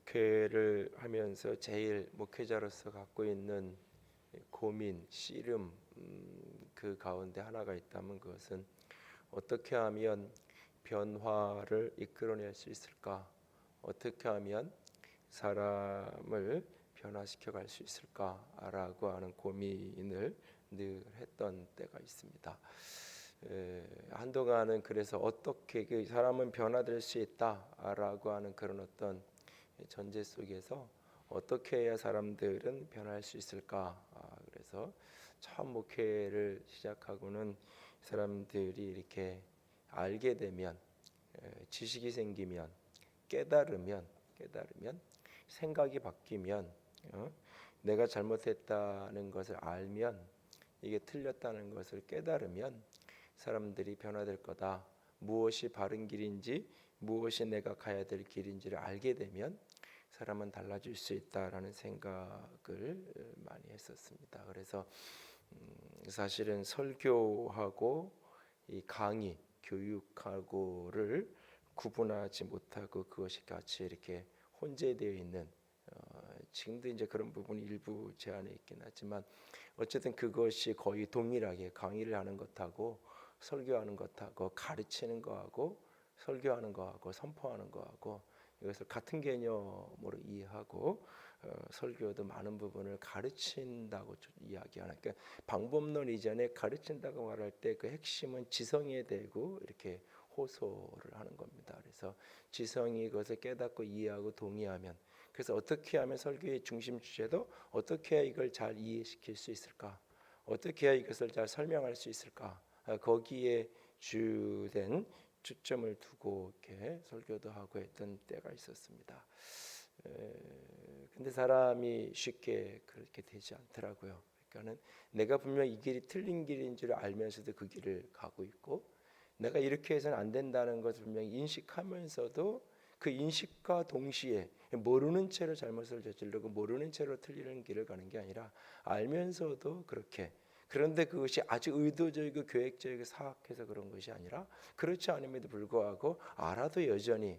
목회를 하면서 제일 목회자로서 갖고 있는 고민, 씨름, 그 가운데 하나가 있다면 그것은 어떻게 하면 변화를 이끌어낼 수 있을까? 어떻게 하면 사람을 변화시켜 갈 수 있을까라고 하는 고민을 늘 했던 때가 있습니다. 한동안은 그래서 어떻게 그 사람은 변화될 수 있다라고 하는 그런 어떤 전제 속에서 어떻게 해야 사람들은 변할 수 있을까? 그래서 처음 목회를 시작하고는 사람들이 이렇게 알게 되면, 지식이 생기면, 깨달으면 생각이 바뀌면, 내가 잘못했다는 것을 알면, 이게 틀렸다는 것을 깨달으면 사람들이 변화될 거다. 무엇이 바른 길인지, 무엇이 내가 가야 될 길인지를 알게 되면 사람은 달라질 수 있다라는 생각을 많이 했었습니다. 그래서 사실은 설교하고 이 강의, 교육하고를 구분하지 못하고 그것이 같이 이렇게 혼재되어 있는, 지금도 이제 그런 부분이 일부 제한에 있긴 하지만 어쨌든 그것이 거의 동일하게 강의를 하는 것하고 설교하는 것하고 가르치는 거하고 설교하는 거하고 선포하는 거하고 이것을 같은 개념으로 이해하고, 설교도 많은 부분을 가르친다고 이야기하는, 그러니까 방법론 이전에 가르친다고 말할 때 그 핵심은 지성에 대고 이렇게 호소를 하는 겁니다. 그래서 지성이 그것을 깨닫고 이해하고 동의하면, 그래서 어떻게 하면 설교의 중심 주제도 어떻게 해야 이걸 잘 이해시킬 수 있을까? 어떻게 해야 이것을 잘 설명할 수 있을까? 거기에 주된 초점을 두고 이렇게 설교도 하고 했던 때가 있었습니다. 근데 사람이 쉽게 그렇게 되지 않더라고요. 그러니까는 내가 분명 이 길이 틀린 길인 줄 알면서도 그 길을 가고 있고, 내가 이렇게 해서는 안 된다는 것을 분명히 인식하면서도 그 인식과 동시에 모르는 채로 잘못을 저지르고 모르는 채로 틀리는 길을 가는 게 아니라 알면서도 그렇게, 그런데 그것이 아주 의도적이고 계획적이고 사악해서 그런 것이 아니라 그렇지 않음에도 불구하고 알아도 여전히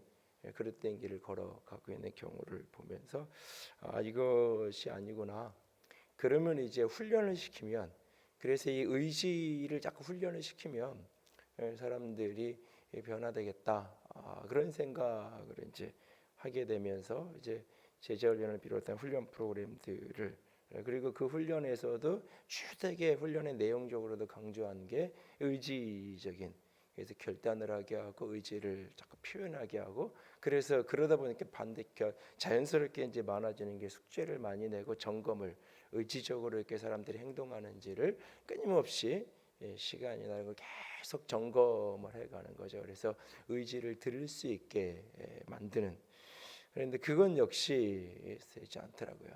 그릇된 길을 걸어가고 있는 경우를 보면서 이것이 아니구나. 그러면 이제 훈련을 시키면, 그래서 이 의지를 자꾸 훈련을 시키면 사람들이 변화되겠다, 그런 생각을 이제 하게 되면서 이제 제자훈련을 비롯한 훈련 프로그램들을, 그리고 그 훈련에서도 주되게 훈련의 내용적으로도 강조한 게 의지적인, 그래서 결단을 하게 하고 의지를 자꾸 표현하게 하고, 그래서 그러다 보니까 자연스럽게 이제 많아지는 게 숙제를 많이 내고 점검을, 의지적으로 이렇게 사람들이 행동하는지를 끊임없이 시간이 나는 걸 계속 점검을 해가는 거죠. 그래서 의지를 들을 수 있게 만드는. 그런데 그건 역시 되지 않더라고요.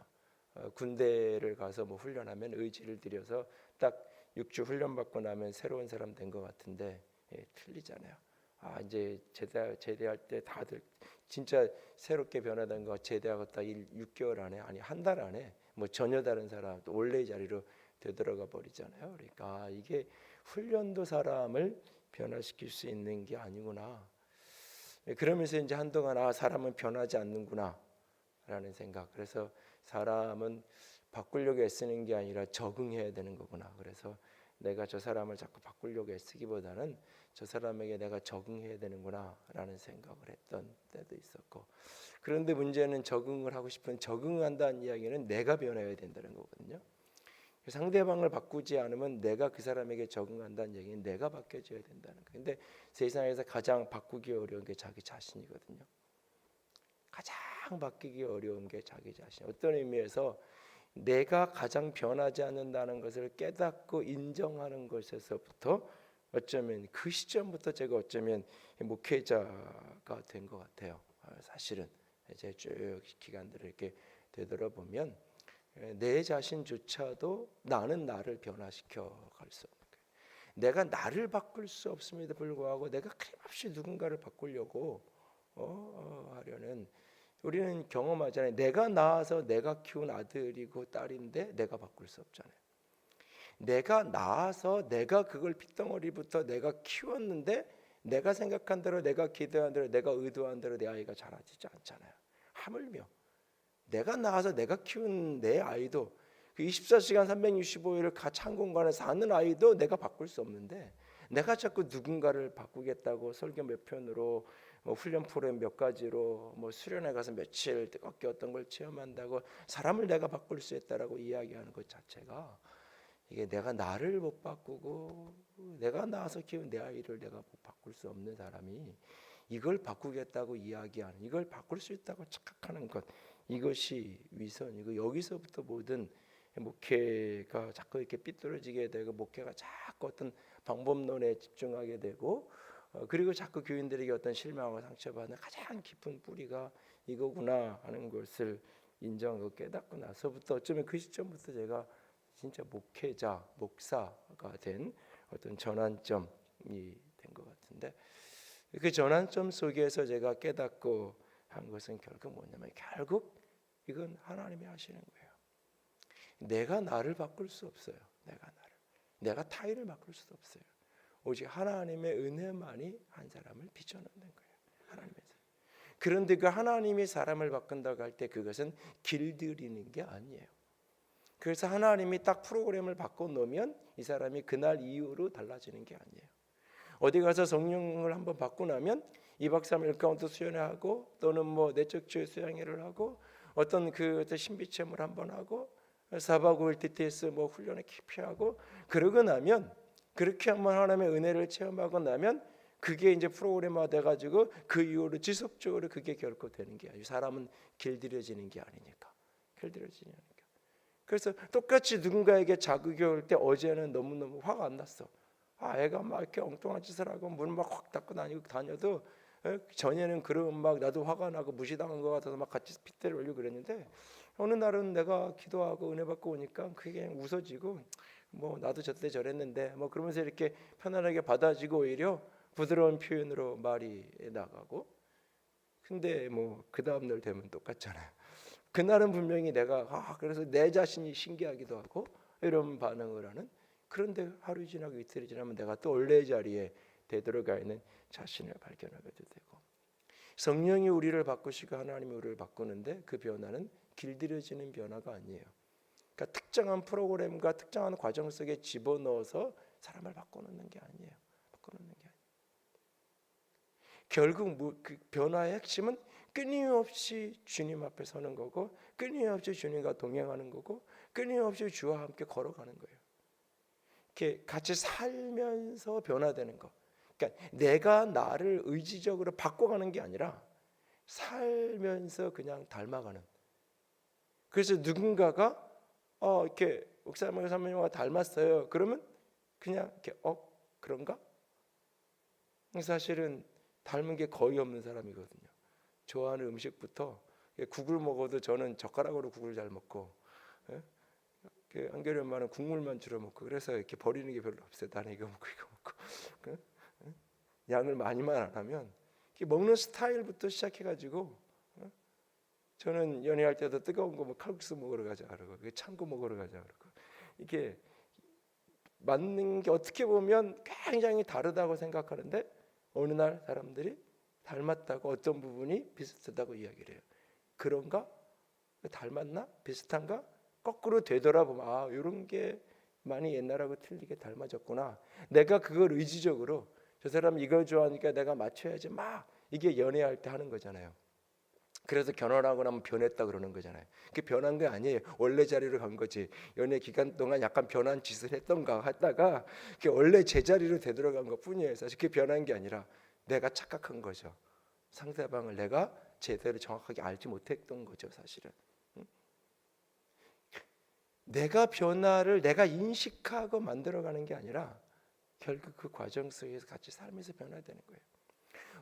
군대를 가서 뭐 훈련하면 의지를 들여서 딱 6주 훈련 받고 나면 새로운 사람 된 것 같은데, 틀리잖아요. 이제 제대할 때 다들 진짜 새롭게 변화된 거 제대하고 딱 6개월 안에, 아니 한 달 안에 뭐 전혀 다른 사람 또 원래의 자리로 되돌아가 버리잖아요. 그러니까 이게 훈련도 사람을 변화시킬 수 있는 게 아니구나. 그러면서 이제 한동안 사람은 변하지 않는구나 라는 생각. 그래서 사람은 바꾸려고 애쓰는 게 아니라 적응해야 되는 거구나. 그래서 내가 저 사람을 자꾸 바꾸려고 애쓰기보다는 저 사람에게 내가 적응해야 되는구나 라는 생각을 했던 때도 있었고, 그런데 문제는 적응을 하고 싶은, 적응한다는 이야기는 내가 변해야 된다는 거거든요. 상대방을 바꾸지 않으면 내가 그 사람에게 적응한다는 얘기는 내가 바뀌어져야 된다는 거예요. 근데 세상에서 가장 바꾸기 어려운 게 자기 자신이거든요. 가장 바뀌기 어려운 게 자기 자신. 어떤 의미에서 내가 가장 변하지 않는다는 것을 깨닫고 인정하는 것에서부터, 어쩌면 그 시점부터 제가 어쩌면 목회자가 된 것 같아요. 사실은 제 쭉 기간들을 이렇게 되돌아보면 내 자신조차도 나는 나를 변화시켜 갈 수 없는 거예요. 내가 나를 바꿀 수 없음에도 불구하고 내가 끊임없이 누군가를 바꾸려고 하려는, 우리는 경험하잖아요. 내가 낳아서 내가 키운 아들이고 딸인데 내가 바꿀 수 없잖아요. 내가 낳아서 내가 그걸 핏덩어리부터 내가 키웠는데 내가 생각한 대로, 내가 기대한 대로, 내가 의도한 대로 내 아이가 자라지지 않잖아요. 하물며 내가 낳아서 내가 키운 내 아이도 그 24시간 365일을 같이 한 공간에 사는 아이도 내가 바꿀 수 없는데 내가 자꾸 누군가를 바꾸겠다고 설교 몇 편으로 훈련 프로그램 몇 가지로 수련회 가서 며칠 뜨겁게 어떤 걸 체험한다고 사람을 내가 바꿀 수 있다라고 이야기하는 것 자체가 이게 내가 나를 못 바꾸고 내가 낳아서 키운 내 아이를 내가 못 바꿀 수 없는 사람이 이걸 바꾸겠다고 이야기하는 이걸 바꿀 수 있다고 착각하는 것 이것이 위선이고 여기서부터 모든 목회가 자꾸 이렇게 삐뚤어지게 되고 목회가 자꾸 어떤 방법론에 집중하게 되고 그리고 자꾸 교인들에게 어떤 실망과 상처받는 가장 깊은 뿌리가 이거구나 하는 것을 인정하고 깨닫고 나서부터 어쩌면 그 시점부터 제가 진짜 목회자, 목사가 된 어떤 전환점이 된 것 같은데 그 전환점 속에서 제가 깨닫고 한 것은 결국 뭐냐면 결국 이건 하나님이 하시는 거예요. 내가 나를 바꿀 수 없어요. 내가 타인을 바꿀 수도 없어요. 오직 하나님의 은혜만이 한 사람을 비춰놓는 거예요. 하나님의 사. 그런데 그 하나님이 사람을 바꾼다고 할 때 그것은 길들이는 게 아니에요. 그래서 하나님이 딱 프로그램을 바꿔놓으면 이 사람이 그날 이후로 달라지는 게 아니에요. 어디 가서 성령을 한번 받고 나면 2박 3일 카운트 수련회하고 또는 내적 치유 수양회를 하고 어떤 그 신비체험을 한번 하고 4박 5일 TTS 훈련에 깊이 하고 그러고 나면 그렇게 한번 하나님의 은혜를 체험하고 나면 그게 이제 프로그램화 돼가지고 그 이후로 지속적으로 그게 결코 되는 게 아니에요. 사람은 길들여지는 게 아니니까. 그래서 똑같이 누군가에게 자극이 올 때 어제는 너무너무 화가 안 났어. 애가 막 이렇게 엉뚱한 짓을 하고 문 막 확 닫고 다녀도 전에는 그러면 막 나도 화가 나고 무시당한 것 같아서 막 같이 핏대를 올리고 그랬는데 어느 날은 내가 기도하고 은혜 받고 오니까 그게 그냥 웃어지고 나도 저때 저랬는데 그러면서 이렇게 편안하게 받아지고 오히려 부드러운 표현으로 말이 나가고 근데 그 다음 날 되면 똑같잖아요. 그날은 분명히 내가 그래서 내 자신이 신기하기도 하고 이런 반응을 하는 그런데 하루 지나고 이틀이 지나면 내가 또 원래 자리에 되돌아가 있는 자신을 발견하게 되고 성령이 우리를 바꾸시고 하나님이 우리를 바꾸는데 그 변화는 길들여지는 변화가 아니에요. 그러니까 특정한 프로그램과 특정한 과정 속에 집어넣어서 사람을 바꿔놓는 게 아니에요. 결국 그 변화의 핵심은 끊임없이 주님 앞에 서는 거고 끊임없이 주님과 동행하는 거고 끊임없이 주와 함께 걸어가는 거예요. 이렇게 같이 살면서 변화되는 거. 그러니까 내가 나를 의지적으로 바꿔가는 게 아니라 살면서 그냥 닮아가는. 그래서 누군가가 이렇게 목사님과 사모님과 닮았어요. 그러면 그냥 이렇게 그런가? 사실은 닮은 게 거의 없는 사람이거든요. 좋아하는 음식부터 국을 먹어도 저는 젓가락으로 국을 잘 먹고 한결이 엄마는 국물만 주로 먹고 그래서 이렇게 버리는 게 별로 없어요. 나는 이거 먹고 양을 많이만 안 하면 먹는 스타일부터 시작해가지고 저는 연애할 때도 뜨거운 거 칼국수 먹으러 가자 그러고 찬 거 먹으러 가자 그러고 이게 맞는 게 어떻게 보면 굉장히 다르다고 생각하는데 어느 날 사람들이 닮았다고 어떤 부분이 비슷하다고 이야기를 해요. 그런가? 닮았나? 비슷한가? 거꾸로 되돌아보면 이런 게 많이 옛날하고 틀리게 닮아졌구나. 내가 그걸 의지적으로 저 사람 이걸 좋아하니까 내가 맞춰야지 막 이게 연애할 때 하는 거잖아요. 그래서 결혼하고 나면 변했다 그러는 거잖아요. 그게 변한 게 아니에요. 원래 자리로 간 거지. 연애 기간 동안 약간 변한 짓을 했던가 하다가 그게 원래 제자리로 되돌아간 것 뿐이에요. 사실 그게 변한 게 아니라 내가 착각한 거죠. 상대방을 내가 제대로 정확하게 알지 못했던 거죠. 사실은. 내가 변화를 내가 인식하고 만들어가는 게 아니라 결국 그 과정 속에서 같이 살면서 변화되는 거예요.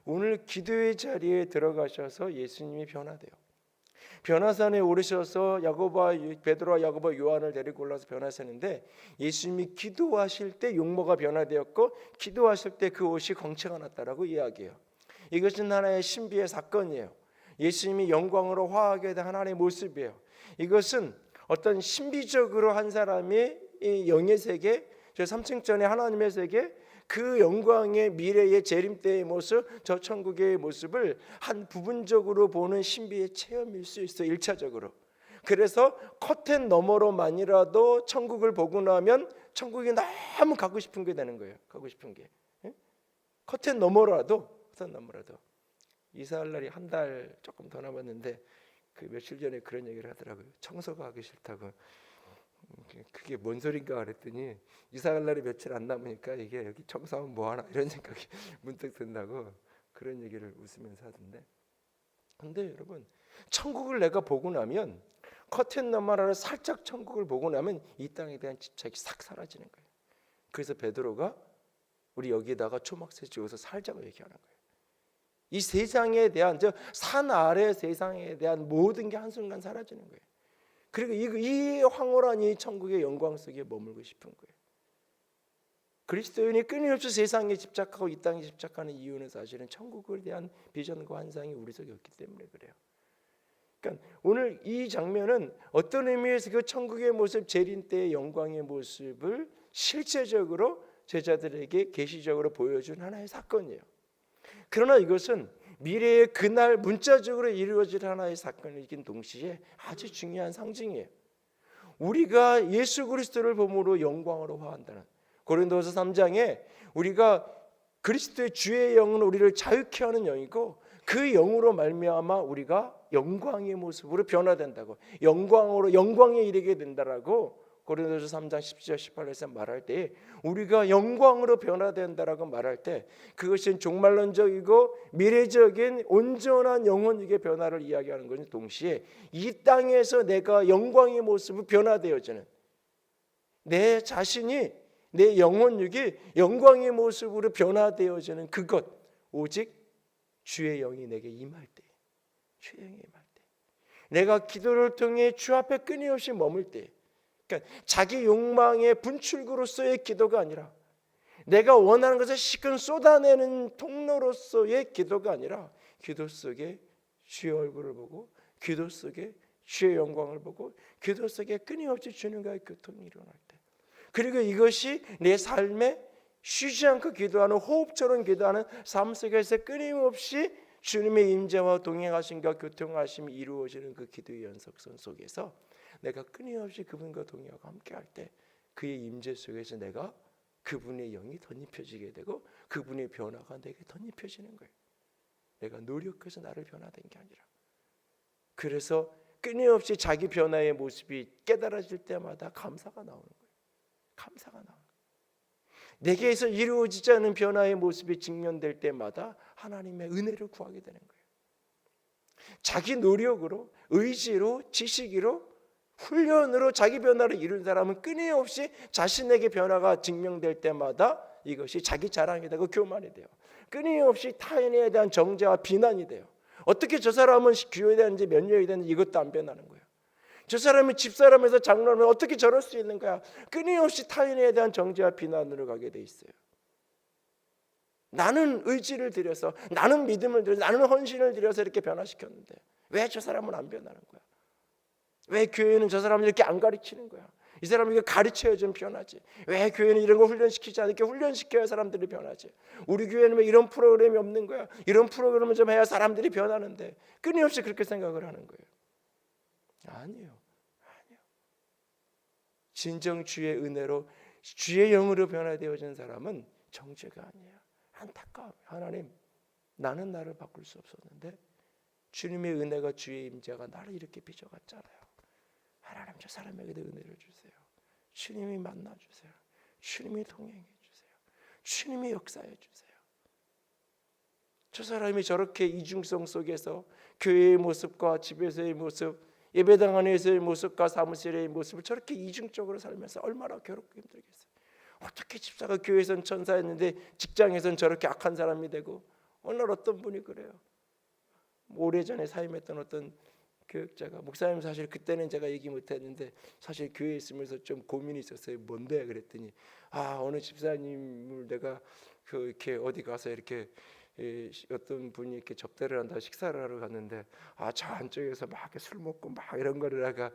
오늘 기도의 자리에 들어가셔서 예수님이 변화돼요. 변화산에 오르셔서 베드로와 야고보와 요한을 데리고 올라서 변화하셨는데 예수님이 기도하실 때 용모가 변화되었고 기도하실 때 그 옷이 광채가 났다라고 이야기해요. 이것은 하나의 신비의 사건이에요. 예수님이 영광으로 화하게 된 하나님의 모습이에요. 이것은 어떤 신비적으로 한 사람이 이 영의 세계 저 3층 전에 하나님의 세계, 그 영광의 미래의 재림 때의 모습, 저 천국의 모습을 한 부분적으로 보는 신비의 체험일 수 있어, 1차적으로. 그래서 커튼 너머로만이라도 천국을 보고 나면 천국이 너무 가고 싶은 게 되는 거예요. 가고 싶은 게. 커튼 너머라도 이사할 날이 한 달 조금 더 남았는데 그 며칠 전에 그런 얘기를 하더라고요. 청소가 하기 싫다고. 그게 뭔 소린가 그랬더니 이사할 날이 며칠 안 남으니까 이게 여기 청소하면 뭐하나 이런 생각이 문득 든다고 그런 얘기를 웃으면서 하던데, 근데 여러분, 천국을 내가 보고 나면, 커튼 너머를 살짝 천국을 보고 나면 이 땅에 대한 집착이 싹 사라지는 거예요. 그래서 베드로가 우리 여기다가 초막새 지어서 살자고 얘기하는 거예요. 이 세상에 대한, 저 산 아래 세상에 대한 모든 게 한순간 사라지는 거예요. 그리고 이 황홀한 이 천국의 영광 속에 머물고 싶은 거예요. 그리스도인이 끊임없이 세상에 집착하고 이 땅에 집착하는 이유는 사실은 천국에 대한 비전과 환상이 우리 속에 없기 때문에 그래요. 그러니까 오늘 이 장면은 어떤 의미에서 그 천국의 모습, 재림 때의 영광의 모습을 실제적으로 제자들에게 계시적으로 보여준 하나의 사건이에요. 그러나 이것은 미래의 그날 문자적으로 이루어질 하나의 사건이긴 동시에 아주 중요한 상징이에요. 우리가 예수 그리스도를 보므로 영광으로 화한다는, 고린도서 3장에 우리가 그리스도의 주의 영은 우리를 자유케 하는 영이고 그 영으로 말미암아 우리가 영광의 모습으로 변화된다고, 영광에 이르게 된다라고 고린도서 3장 17절 18절에서 말할 때, 우리가 영광으로 변화된다라고 말할 때 그것은 종말론적이고 미래적인 온전한 영혼육의 변화를 이야기하는 것은 동시에 이 땅에서 내가 영광의 모습으로 변화되어지는, 내 자신이, 내 영혼육이 영광의 모습으로 변화되어지는 그것, 오직 주의 영이 내게 임할 때, 주의 영이 임할 때, 내가 기도를 통해 주 앞에 끊임없이 머물 때, 그러니까 자기 욕망의 분출구로서의 기도가 아니라, 내가 원하는 것을 시큰 쏟아내는 통로로서의 기도가 아니라, 기도 속에 주의 얼굴을 보고, 기도 속에 주의 영광을 보고, 기도 속에 끊임없이 주님과의 교통이 일어날 때, 그리고 이것이 내 삶에 쉬지 않고 기도하는, 호흡처럼 기도하는 삶 속에서 끊임없이 주님의 임재와 동행하심과 교통하심이 이루어지는 그 기도의 연속선 속에서 내가 끊임없이 그분과 동행하고 함께할 때, 그의 임재 속에서 내가 그분의 영이 덧입혀지게 되고 그분의 변화가 내게 덧입혀지는 거예요. 내가 노력해서 나를 변화된 게 아니라. 그래서 끊임없이 자기 변화의 모습이 깨달아질 때마다 감사가 나오는 거예요. 감사가 나오는 거예요. 내게서 이루어지지 않은 변화의 모습이 직면될 때마다 하나님의 은혜를 구하게 되는 거예요. 자기 노력으로, 의지로, 지식으로, 훈련으로 자기 변화를 이룬 사람은 끊임없이 자신에게 변화가 증명될 때마다 이것이 자기 자랑이 되고 교만이 돼요. 끊임없이 타인에 대한 정죄와 비난이 돼요. 어떻게 저 사람은 교회다는지 몇 년이 됐는지 이것도 안 변하는 거예요. 저 사람은 집사람에서 장로라면 어떻게 저럴 수 있는 거야. 끊임없이 타인에 대한 정죄와 비난으로 가게 돼 있어요. 나는 의지를 들여서, 나는 믿음을 들여서, 나는 헌신을 들여서 이렇게 변화시켰는데 왜 저 사람은 안 변하는 거야? 왜 교회는 저 사람을 이렇게 안 가르치는 거야? 이 사람을 이렇게 가르쳐야 좀 변하지. 왜 교회는 이런 거 훈련시키지 않게 훈련시켜야 사람들이 변하지. 우리 교회는 왜 이런 프로그램이 없는 거야? 이런 프로그램을 좀 해야 사람들이 변하는데, 끊임없이 그렇게 생각을 하는 거예요. 아니에요. 진정 주의 은혜로, 주의 영으로 변화되어진 사람은 정죄가 아니에요. 안타까워. 하나님, 나는 나를 바꿀 수 없었는데 주님의 은혜가, 주의 임재가 나를 이렇게 빚어갔잖아요. 하나님, 저 사람에게도 은혜를 주세요. 주님이 만나주세요. 주님이 동행해 주세요. 주님이 역사해 주세요. 저 사람이 저렇게 이중성 속에서 교회의 모습과 집에서의 모습, 예배당 안에서의 모습과 사무실의 모습을 저렇게 이중적으로 살면서 얼마나 괴롭고 힘들겠어요. 어떻게 집사가 교회에선 천사였는데 직장에선 저렇게 악한 사람이 되고. 오늘 어떤 분이 그래요. 오래전에 사임했던 어떤 교육자가, 목사님 사실 그때는 제가 얘기 못했는데 사실 교회에 있으면서 좀 고민이 있었어요. 뭔데? 그랬더니 어느 집사님을 내가 이렇게 어디 가서 이렇게 어떤 분이 이렇게 접대를 한다 식사를 하러 갔는데 저 안쪽에서 막 이렇게 술 먹고 막 이런 거를 내가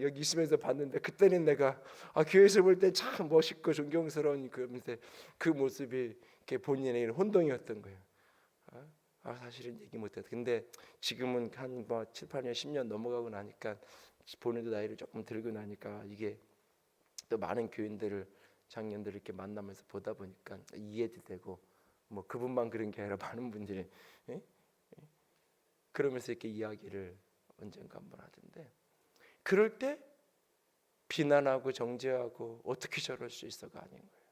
여기 있으면서 봤는데 그때는 내가 교회에서 볼 때 참 멋있고 존경스러운 그 모습이 이렇게 본인의 혼동이었던 거예요. 사실은 얘기 못했다. 근데 지금은 한 7, 8년, 10년 넘어가고 나니까 본인도 나이를 조금 들고 나니까 이게 또 많은 교인들을 장년들을 이렇게 만나면서 보다 보니까 이해도 되고 뭐 그분만 그런 게 아니라 많은 분들이 그러면서 이렇게 이야기를 언젠가 한번 하던데 그럴 때 비난하고 정죄하고 어떻게 저럴 수 있어가 아닌 거예요.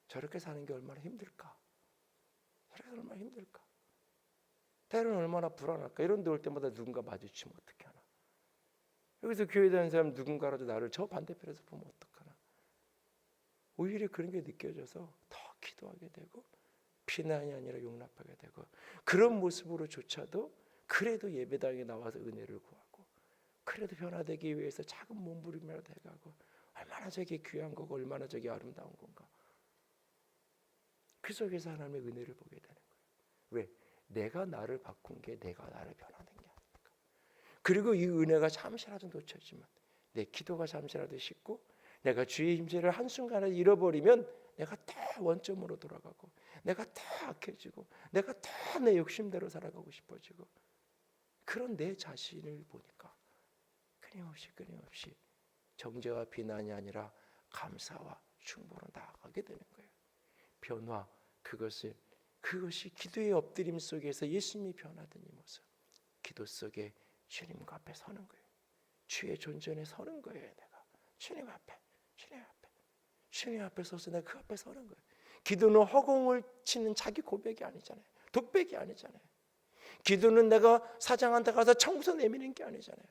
저렇게 사는 게 얼마나 힘들까? 저렇게 얼마나 힘들까? 때로는 얼마나 불안할까? 이런 데 올 때마다 누군가 마주치면 어떻게 하나? 여기서 교회 다니는 사람 누군가라도 나를 저 반대편에서 보면 어떡하나? 오히려 그런 게 느껴져서 더 기도하게 되고 비난이 아니라 용납하게 되고 그런 모습으로조차도 그래도 예배당에 나와서 은혜를 구하고 그래도 변화되기 위해서 작은 몸부림이라도 해가고 얼마나 저게 귀한 거고 얼마나 저게 아름다운 건가. 그 속에서 하나님의 은혜를 보게 되는 거예요. 왜? 내가 나를 바꾼 게 내가 나를 변화된 게 아닙니까? 그리고 이 은혜가 잠시라도 놓쳐지면 내 기도가 잠시라도 식고 내가 주의 임재를 한순간에 잃어버리면 내가 다 원점으로 돌아가고 내가 다 악해지고 내가 다 내 욕심대로 살아가고 싶어지고 그런 내 자신을 보니까 끊임없이 정죄와 비난이 아니라 감사와 충보로 나아가게 되는 거예요. 변화, 그것이 기도의 엎드림 속에서 예수님이 변화된 이 모습, 기도 속에 주님과 앞에 서는 거예요. 주의 존전에 서는 거예요. 내가 주님 앞에 서서 내가 그 앞에 서는 거예요. 기도는 허공을 치는 자기 고백이 아니잖아요. 독백이 아니잖아요. 기도는 내가 사장한테 가서 청구서 내미는 게 아니잖아요.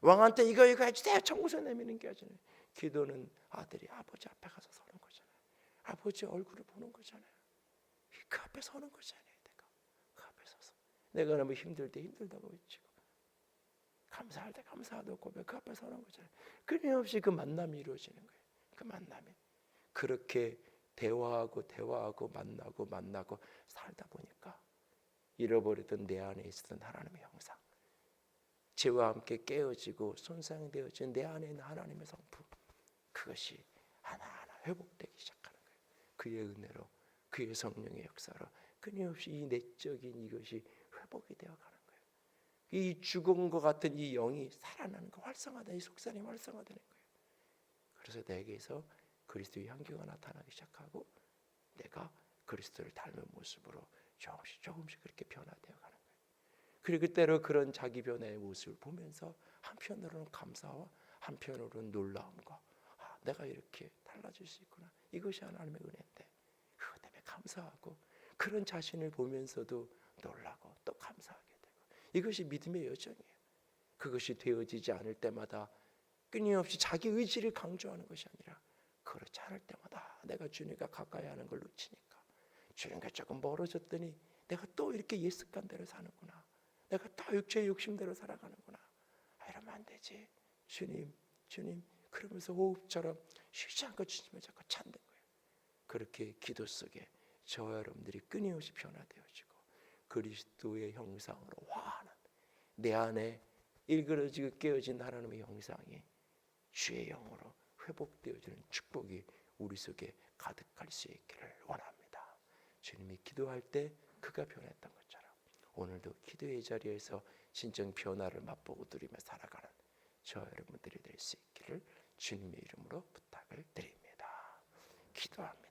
왕한테 이거 해주세요 청구서 내미는 게 아니잖아요. 기도는 아들이 아버지 앞에 가서 서는 거잖아요. 아버지 얼굴을 보는 거잖아요. 그 앞에 서는 거잖아요. 내가 그 앞에 서서 내가 너무 힘들 때 힘들다고 외치고 감사할 때 감사하다고 고백 그 앞에 서는 거잖아요. 끊임없이 그 만남이 이루어지는 거예요. 그 만남이 그렇게 대화하고 만나고 살다 보니까 잃어버리던 내 안에 있었던 하나님의 형상, 죄와 함께 깨어지고 손상되어진 내 안에 있는 하나님의 성품, 그것이 하나하나 회복되기 시작하는 거예요. 그의 은혜로, 그의 성령의 역사로 끊임없이 이 내적인 이것이 회복이 되어가는 거예요. 이 죽은 것 같은 이 영이 살아나는 거, 활성화되는 이 속살이 활성화되는 거예요. 그래서 내게서 그리스도의 향기가 나타나기 시작하고 내가 그리스도를 닮은 모습으로 조금씩 그렇게 변화되어 가는 거예요. 그리고 때로 그런 자기 변화의 모습을 보면서 한편으로는 감사와 한편으로는 놀라움과 내가 이렇게 달라질 수 있구나. 이것이 하나님의 은혜인데 그것 때문에 감사하고 그런 자신을 보면서도 놀라고 또 감사하게 되고 이것이 믿음의 여정이에요. 그것이 되어지지 않을 때마다 끊임없이 자기 의지를 강조하는 것이 아니라 그렇지 않을 때마다 내가 주님과 가까이 하는 걸 놓치니까 주님과 조금 멀어졌더니 내가 또 이렇게 옛 습관대로 사는구나. 내가 또 육체의 욕심대로 살아가는구나. 이러면 안 되지. 주님 그러면서 호흡처럼 쉬지 않고 주님을 자꾸 찾는 거예요. 그렇게 기도 속에 저와 여러분들이 끊임없이 변화되어지고 그리스도의 형상으로 화하는 내 안에 일그러지고 깨어진 하나님의 형상이 주의 영으로 회복되어지는 축복이 우리 속에 가득할 수 있기를 원합니다. 주님이 기도할 때 그가 변했던 것처럼 오늘도 기도의 자리에서 진정 변화를 맛보고 누리며 살아가는 저 여러분들이 될 수 있기를 주님의 이름으로 부탁을 드립니다. 기도합니다.